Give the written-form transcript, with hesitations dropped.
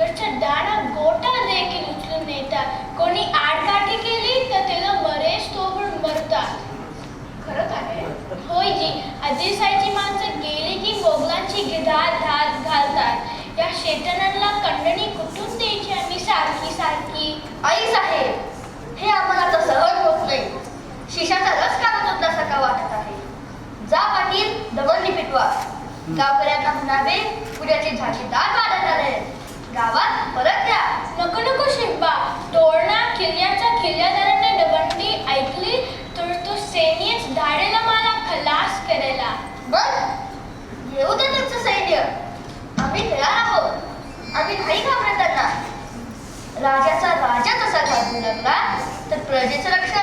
घरच्या दाणा गोटा देखील उचलून नेतात. कोणी आडकाठी केली तर त्याला मरेच तोवर मरतात. खरंच आहे? होय जी. आदिसाईची माणसं गेली की मोगलांची गिधात धात घालतात. या शेतनांना कंडणी कुठून द्यायची आम्ही सारखी सारखी? आई साहेब, हे आम्हाला तर सहन होत नाही. शिशाचा रस काढत होता वाटत आहे. जा पाटील, दमंडी पिटवा. गावकऱ्यांना म्हणावे पुण्याचे झाशीदार वाढत आले. गावात परत द्या. नको नको शिंपा. तोरणा किल्ल्याच्या किल्लेदाराने दवंडी ऐकली तर तो सैन्यच धाडेला मला खलास करायला. मग येऊ दे त्यांचं सैन्य. आम्ही तयार आहोत. आम्ही नाही घाबरत त्यांना. राजाचा राजा तसा घाबरू लागला तर प्रजेचं रक्षण